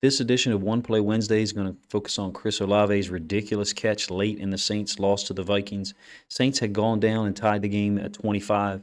This edition of One Play Wednesday is going to focus on Chris Olave's ridiculous catch late in the Saints' loss to the Vikings. Saints had gone down and tied the game at 25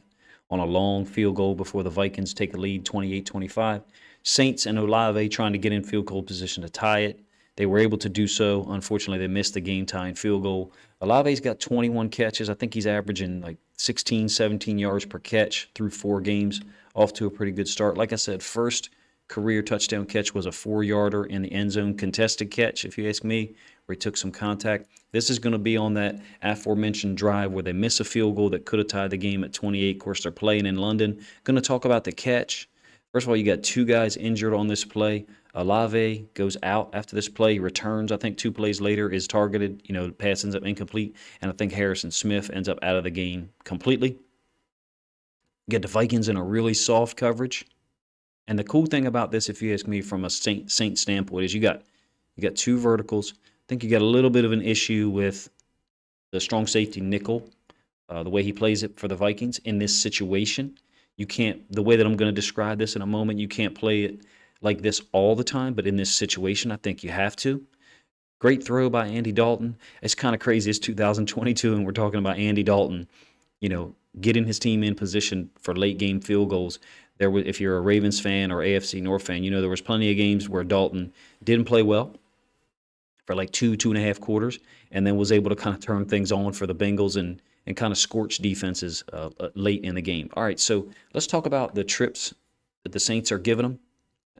on a long field goal before the Vikings take the lead 28-25. Saints and Olave trying to get in field goal position to tie it. They were able to do so. Unfortunately, they missed the game-tying field goal. Olave's got 21 catches. I think he's averaging like 16, 17 yards per catch through 4 games. Off to a pretty good start. Like I said, first career touchdown catch was a 4-yarder in the end zone contested catch, if you ask me, where he took some contact. This is going to be on that aforementioned drive where they miss a field goal that could have tied the game at 28. Of course, they're playing in London. Going to talk about the catch. First of all, you got 2 guys injured on this play. Olave goes out after this play. He returns, I think 2 plays later, is targeted. The pass ends up incomplete. And I think Harrison Smith ends up out of the game completely. You get the Vikings in a really soft coverage. And the cool thing about this, if you ask me, from a Saint standpoint, is you got 2 verticals. I think you got a little bit of an issue with the strong safety nickel, the way he plays it for the Vikings in this situation. You can't, the way that I'm going to describe this in a moment, you can't play it like this all the time, but in this situation, I think you have to. Great throw by Andy Dalton. It's kind of crazy. It's 2022, and we're talking about Andy Dalton, getting his team in position for late game field goals. There was, if you're a Ravens fan or AFC North fan, there was plenty of games where Dalton didn't play well for like 2.5 quarters, and then was able to kind of turn things on for the Bengals and kind of scorch defenses late in the game. All right, so let's talk about the trips that the Saints are giving them.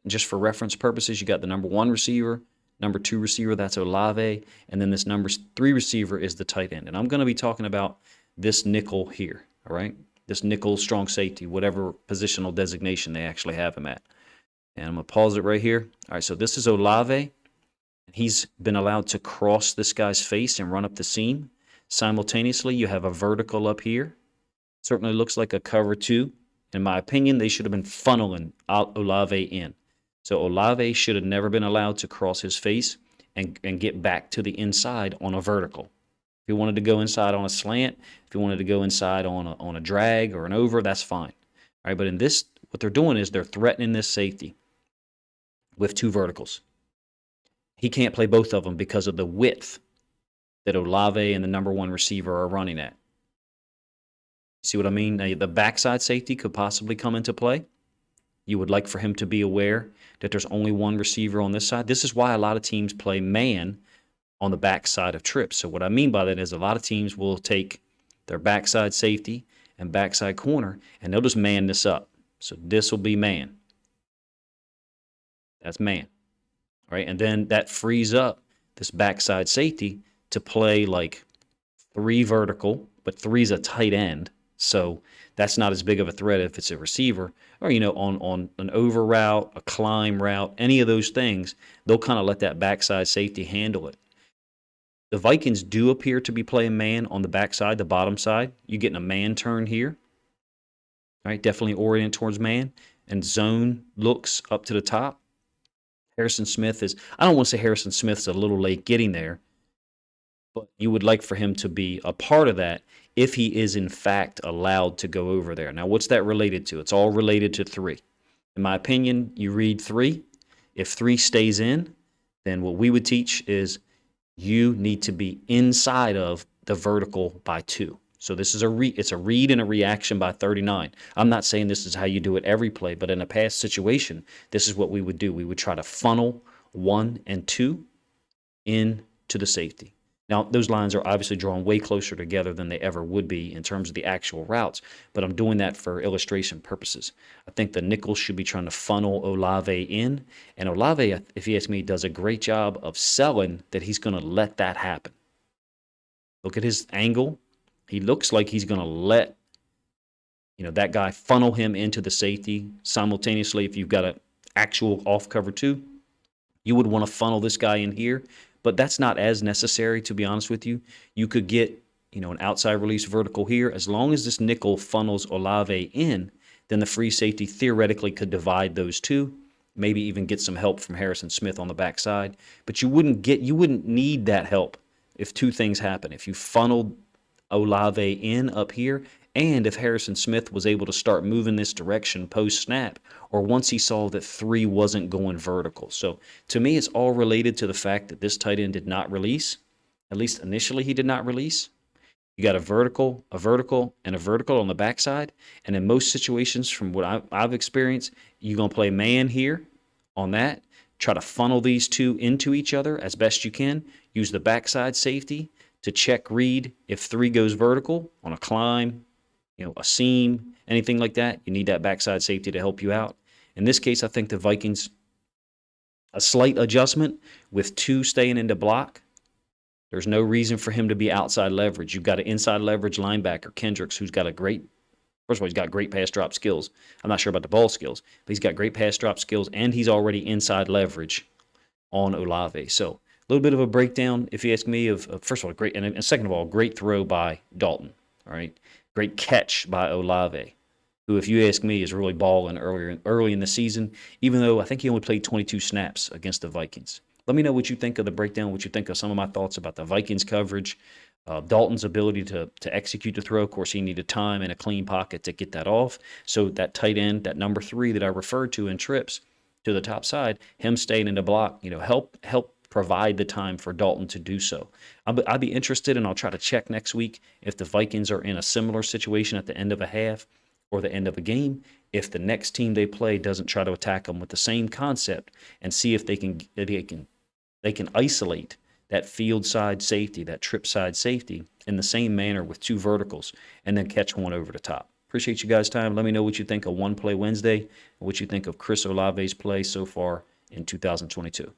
Just for reference purposes, you got the number 1 receiver, number 2 receiver, that's Olave, and then this number 3 receiver is the tight end. And I'm going to be talking about this nickel here, all right? This nickel strong safety, whatever positional designation they actually have him at. And I'm going to pause it right here. All right, so this is Olave. He's been allowed to cross this guy's face and run up the seam. Simultaneously, you have a vertical up here. Certainly looks like a cover 2. In my opinion, they should have been funneling Olave in. So Olave should have never been allowed to cross his face and get back to the inside on a vertical. If he wanted to go inside on a slant, if he wanted to go inside on a drag or an over, that's fine. All right, but in this, what they're doing is they're threatening this safety with 2 verticals. He can't play both of them because of the width that Olave and the number 1 receiver are running at. See what I mean? Now, the backside safety could possibly come into play. You would like for him to be aware that there's only 1 receiver on this side. This is why a lot of teams play man on the backside of trips. So what I mean by that is a lot of teams will take their backside safety and backside corner, and they'll just man this up. So this will be man. That's man. All right, and then that frees up this backside safety to play like 3 vertical, but 3's a tight end. So that's not as big of a threat if it's a receiver. Or, on an over route, a climb route, any of those things, they'll kind of let that backside safety handle it. The Vikings do appear to be playing man on the backside, the bottom side. You're getting a man turn here. All right, definitely oriented towards man. And zone looks up to the top. Harrison Smith is, I don't want to say Harrison Smith's a little late getting there, but you would like for him to be a part of that if he is in fact allowed to go over there. Now, what's that related to? It's all related to 3. In my opinion, you read 3. If 3 stays in, then what we would teach is you need to be inside of the vertical by 2. So this is it's a read and a reaction by 39. I'm not saying this is how you do it every play, but in a past situation, this is what we would do. We would try to funnel 1 and 2 into the safety. Now, those lines are obviously drawn way closer together than they ever would be in terms of the actual routes, but I'm doing that for illustration purposes. I think the nickel should be trying to funnel Olave in, and Olave, if you ask me, does a great job of selling that he's going to let that happen. Look at his angle. He looks like he's going to let that guy funnel him into the safety. Simultaneously, if you've got an actual off cover 2, you would want to funnel this guy in here. But that's not as necessary, to be honest with you. You could get, an outside release vertical here. As long as this nickel funnels Olave in, then the free safety theoretically could divide those 2, maybe even get some help from Harrison Smith on the backside. But you wouldn't need that help if 2 things happen. If you funneled Olave in up here and if Harrison Smith was able to start moving this direction post-snap, or once he saw that 3 wasn't going vertical. So to me, it's all related to the fact that this tight end did not release. At least initially he did not release. You got a vertical, and a vertical on the backside. And in most situations, from what I've experienced, you're going to play man here on that. Try to funnel these two into each other as best you can. Use the backside safety to check read if 3 goes vertical on a climb, a seam, anything like that. You need that backside safety to help you out. In this case, I think the Vikings, a slight adjustment with 2 staying into block. There's no reason for him to be outside leverage. You've got an inside leverage linebacker, Kendricks, who's got first of all, he's got great pass drop skills. I'm not sure about the ball skills, but he's got great pass drop skills, and he's already inside leverage on Olave. So a little bit of a breakdown, if you ask me, of first of all, great, and second of all, great throw by Dalton. All right, great catch by Olave, who, if you ask me, is really balling early in the season, even though I think he only played 22 snaps against the Vikings. Let me know what you think of the breakdown, what you think of some of my thoughts about the Vikings coverage, Dalton's ability to execute the throw. Of course, he needed time and a clean pocket to get that off. So that tight end, that number 3 that I referred to in trips to the top side, him staying in the block, help provide the time for Dalton to do so. I'll be interested, and I'll try to check next week if the Vikings are in a similar situation at the end of a half or the end of a game, if the next team they play doesn't try to attack them with the same concept, and see if they can isolate that field side safety, that trip side safety, in the same manner with 2 verticals, and then catch one over the top. Appreciate you guys' time. Let me know what you think of One Play Wednesday and what you think of Chris Olave's play so far in 2022.